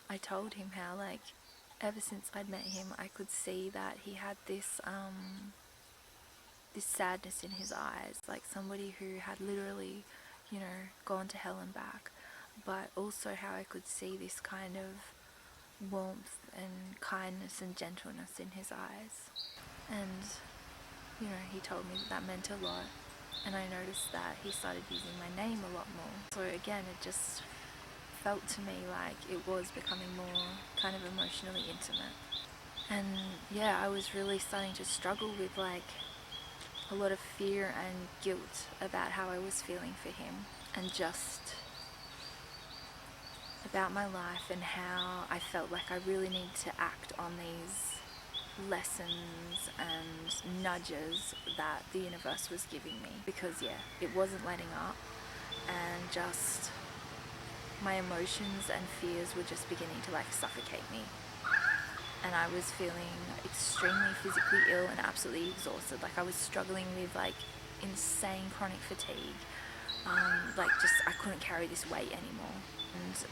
I told him how like ever since I'd met him, I could see that he had this sadness in his eyes, like somebody who had literally, gone to hell and back. But also how I could see this kind of warmth and kindness and gentleness in his eyes. And he told me that meant a lot, and I noticed that he started using my name a lot more. So again, it just felt to me like it was becoming more kind of emotionally intimate. And yeah, I was really starting to struggle with like a lot of fear and guilt about how I was feeling for him, and just about my life, and how I felt like I really need to act on these lessons and nudges that the universe was giving me, because it wasn't letting up, and just my emotions and fears were just beginning to like suffocate me. And I was feeling extremely physically ill and absolutely exhausted. Like I was struggling with like insane chronic fatigue. I couldn't carry this weight anymore. And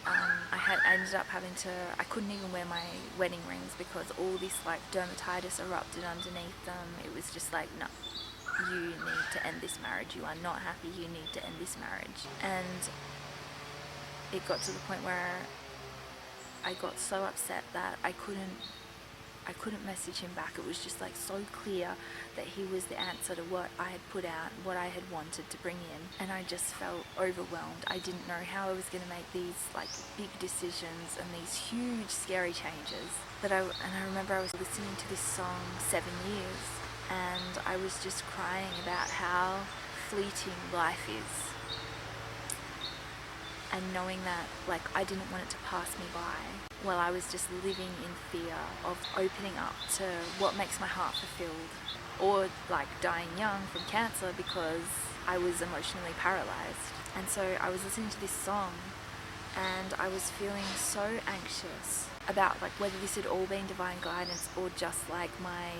I ended up I couldn't even wear my wedding rings because all this like dermatitis erupted underneath them. It was just like, no, you need to end this marriage. You are not happy, you need to end this marriage. And it got to the point where I got so upset that I couldn't message him back. It was just like so clear that he was the answer to what I had put out, what I had wanted to bring in, and I just felt overwhelmed. I didn't know how I was going to make these like big decisions and these huge scary changes. And I remember I was listening to this song 7 Years, and I was just crying about how fleeting life is, and knowing that like I didn't want it to pass me by while I was just living in fear of opening up to what makes my heart fulfilled, or like dying young from cancer because I was emotionally paralyzed. And so I was listening to this song and I was feeling so anxious about like whether this had all been divine guidance or just like my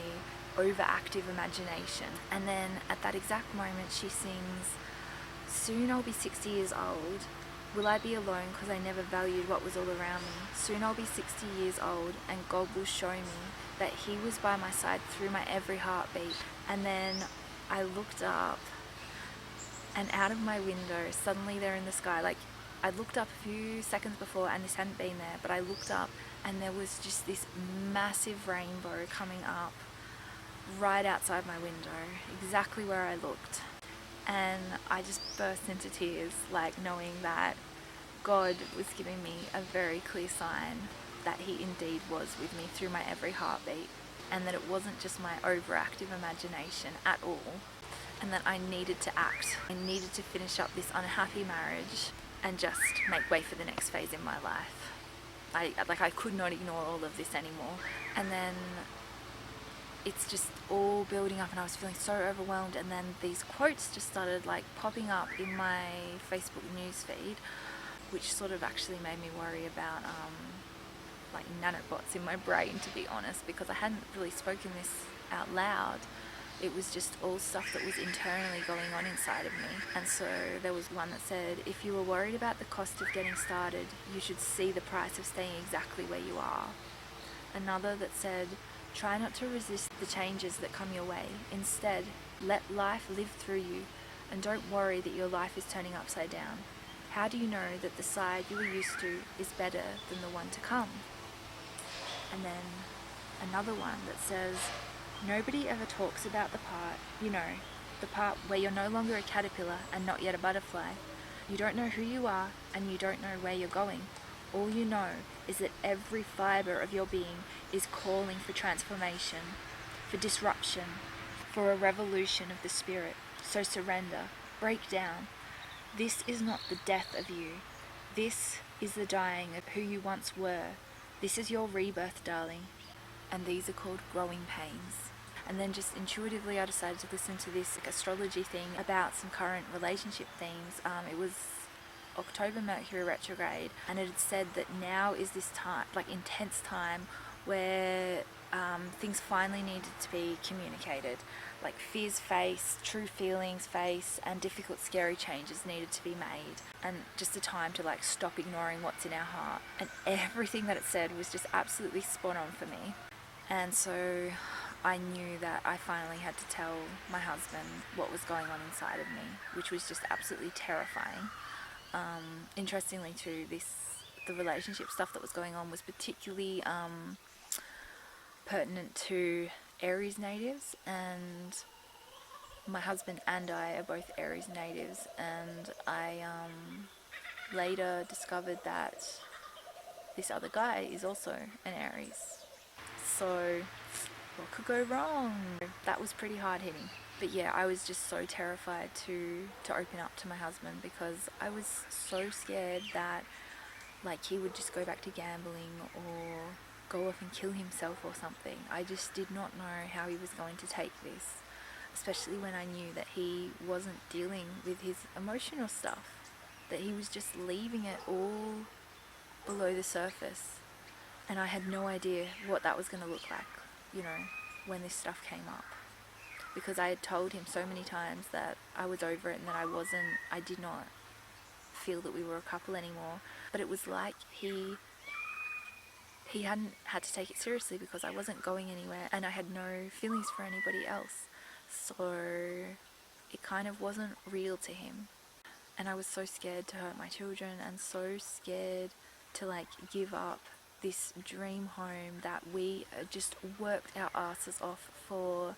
overactive imagination. And then at that exact moment she sings, "Soon I'll be 60 years old. Will I be alone because I never valued what was all around me? Soon I'll be 60 years old and God will show me that he was by my side through my every heartbeat." And then I looked up, and out of my window, suddenly there in the sky, like I looked up a few seconds before and this hadn't been there, but I looked up and there was just this massive rainbow coming up right outside my window, exactly where I looked. And I just burst into tears, like knowing that God was giving me a very clear sign that he indeed was with me through my every heartbeat, and that it wasn't just my overactive imagination at all, and that I needed to act. I needed to finish up this unhappy marriage and just make way for the next phase in my life. I could not ignore all of this anymore. And then it's just all building up and I was feeling so overwhelmed, and then these quotes just started like popping up in my Facebook newsfeed, which sort of actually made me worry about like nanobots in my brain, to be honest, because I hadn't really spoken this out loud. It was just all stuff that was internally going on inside of me. And so there was one that said, "If you were worried about the cost of getting started, you should see the price of staying exactly where you are." Another that said, "Try not to resist the changes that come your way. Instead, let life live through you, and don't worry that your life is turning upside down. How do you know that the side you were used to is better than the one to come?" And then another one that says, "Nobody ever talks about the part, the part where you're no longer a caterpillar and not yet a butterfly. You don't know who you are and you don't know where you're going. All you know is that every fiber of your being is calling for transformation, for disruption, for a revolution of the spirit. So surrender, break down. This is not the death of you. This is the dying of who you once were. This is your rebirth, darling. And these are called growing pains." And then just intuitively I decided to listen to this astrology thing about some current relationship themes. It was October Mercury retrograde, and it had said that now is this time, like intense time, where things finally needed to be communicated, like fears faced, true feelings faced, and difficult scary changes needed to be made, and just a time to like stop ignoring what's in our heart. And everything that it said was just absolutely spot on for me. And so I knew that I finally had to tell my husband what was going on inside of me, which was just absolutely terrifying. Interestingly too, the relationship stuff that was going on was particularly pertinent to Aries natives, and my husband and I are both Aries natives, and I later discovered that this other guy is also an Aries. So what could go wrong? That was pretty hard hitting. But yeah, I was just so terrified to open up to my husband, because I was so scared that like he would just go back to gambling or go off and kill himself or something. I just did not know how he was going to take this, especially when I knew that he wasn't dealing with his emotional stuff, that he was just leaving it all below the surface. And I had no idea what that was going to look like, when this stuff came up. Because I had told him so many times that I was over it and that I did not feel that we were a couple anymore. But it was like he hadn't had to take it seriously, because I wasn't going anywhere and I had no feelings for anybody else. So it kind of wasn't real to him. And I was so scared to hurt my children, and so scared to like give up this dream home that we just worked our asses off for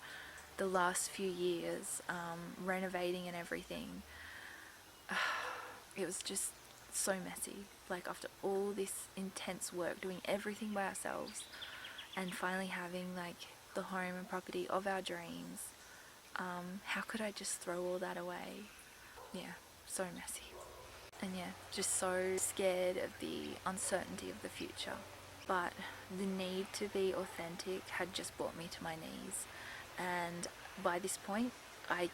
the last few years, renovating and everything. It was just so messy. Like after all this intense work, doing everything by ourselves, and finally having like the home and property of our dreams, how could I just throw all that away? Yeah, so messy. And yeah, just so scared of the uncertainty of the future. But the need to be authentic had just brought me to my knees. And by this point, I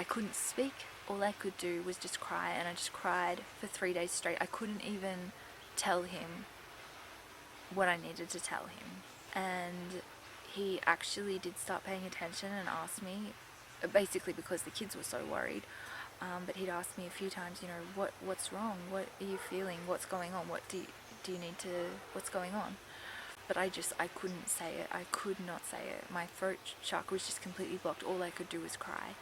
couldn't speak. All I could do was just cry, and I just cried for 3 days straight. I couldn't even tell him what I needed to tell him. And he actually did start paying attention and asked me, basically because the kids were so worried, but he'd asked me a few times, you know, what's wrong? What are you feeling? What's going on? What do you need to, what's going on? But I couldn't say it. I could not say it. My throat chakra was just completely blocked. All I could do was cry.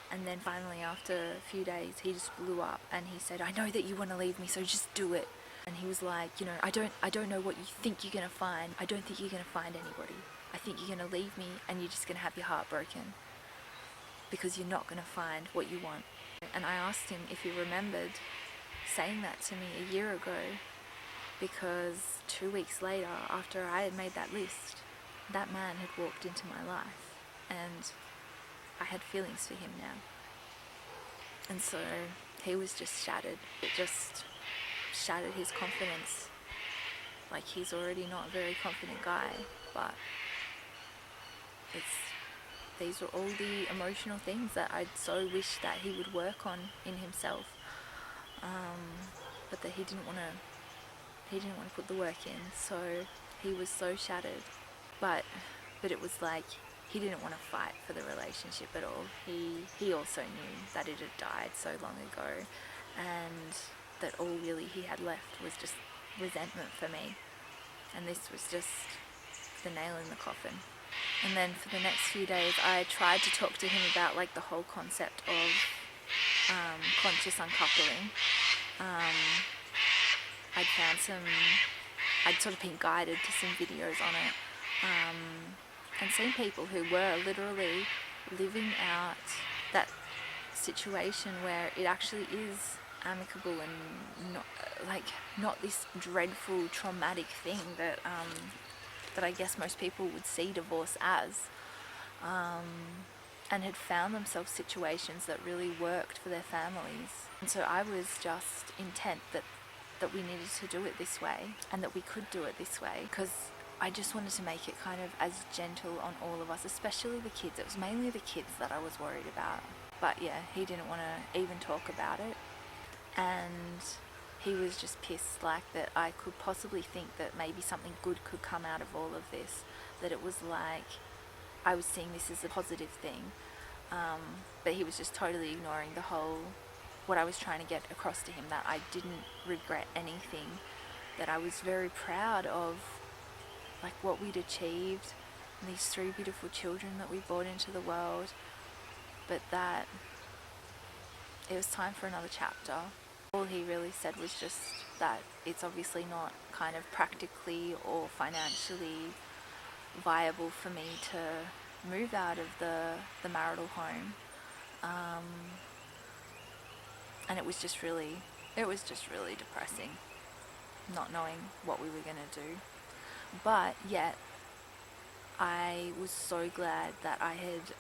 And then finally, after a few days, he just blew up and he said, I know that you want to leave me, so just do it. And he was like, you know, I don't know what you think you're going to find. I don't think you're going to find anybody. I think you're going to leave me and you're just going to have your heart broken because you're not going to find what you want. And I asked him if he remembered saying that to me a year ago, because 2 weeks later, after I had made that list, that man had walked into my life and I had feelings for him now. And so he was just shattered. It just shattered his confidence. Like, he's already not a very confident guy, but these were all the emotional things that I'd so wished that he would work on in himself, but that he didn't want to put the work in. So he was so shattered, but it was like he didn't want to fight for the relationship at all. He also knew that it had died so long ago, and that all really he had left was just resentment for me, and this was just the nail in the coffin. And then for the next few days I tried to talk to him about like the whole concept of conscious uncoupling. I'd sort of been guided to some videos on it, and seen people who were literally living out that situation where it actually is amicable and not this dreadful traumatic thing that I guess most people would see divorce as, and had found themselves situations that really worked for their families. And so I was just intent that we needed to do it this way, and that we could do it this way, because I just wanted to make it kind of as gentle on all of us, especially the kids. It was mainly the kids that I was worried about. But yeah, he didn't want to even talk about it, and he was just pissed, like, that I could possibly think that maybe something good could come out of all of this, that it was like I was seeing this as a positive thing, but he was just totally ignoring the whole, what I was trying to get across to him, that I didn't regret anything, that I was very proud of like what we'd achieved, and these 3 beautiful children that we brought into the world, but that it was time for another chapter. All he really said was just that it's obviously not kind of practically or financially viable for me to move out of the marital home, and it was just really depressing, not knowing what we were going to do. But yet I was so glad that I had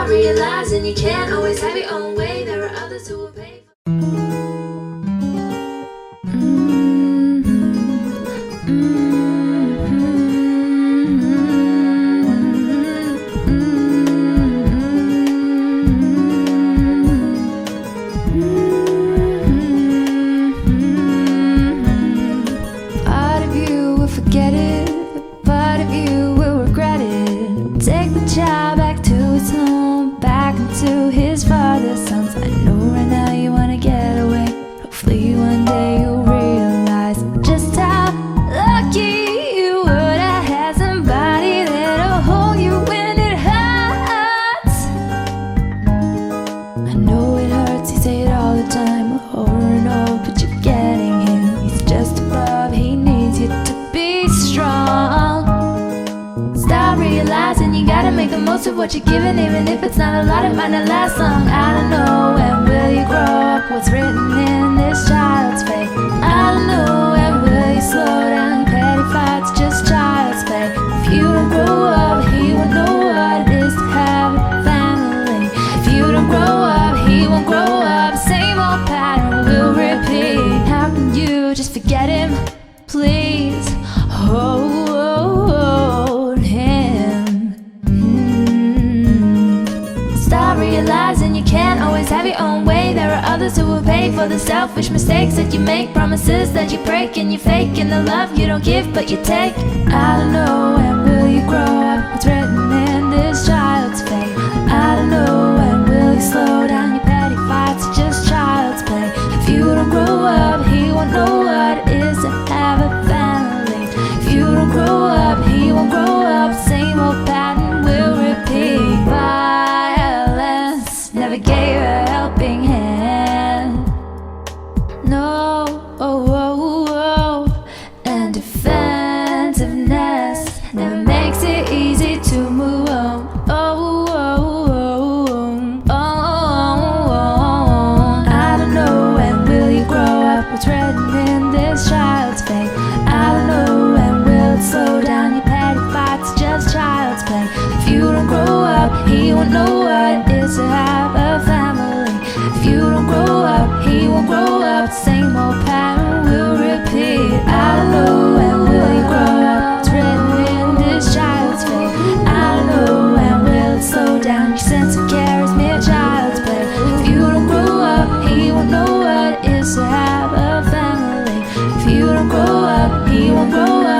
realizing you can't always have your own way. There are others who will pay for Part of you will forget it, part of you will regret it. Take the child back to its home, back into over and over, but you're getting him. He's just above, he needs you to be strong. Stop realizing you gotta make the most of what you're given, even if it's not a lot, it might not last long. I don't know when will you grow up, what's written in this child's fate. I don't know when will you slow down, petty fights, just child's play. If you don't grow up, he won't know what it is to have a family. If you don't grow up, he won't grow up, same old pattern will repeat. How can you just forget him? Please hold him. Stop realizing you can't always have your own way. There are others who will pay for the selfish mistakes that you make, promises that you break, and you fake, and the love you don't give but you take. I don't know when will you grow up, what's written in this child's fate. I don't know when will you slow down, your petty fights are just child's play. If you don't grow up, he won't know what it is to have a family. If you don't grow up, he won't grow up, same old pattern will repeat. Violence never gave a helping hand. No, and defensiveness never makes it easy to move on. I don't know when will you grow up, what's written in this child's fate. I don't know when will it slow down, your petty fights, just child's play. If you don't grow up, he won't know what it is to have a family. If you don't grow up, he won't grow up, same old pattern will repeat. I don't know when will you grow up, it's written in this child's fate. I don't know when will it slow down, your sense of care is mere child's play. If you don't grow up, he won't know what it is to have a family. If you don't grow up, he won't grow up.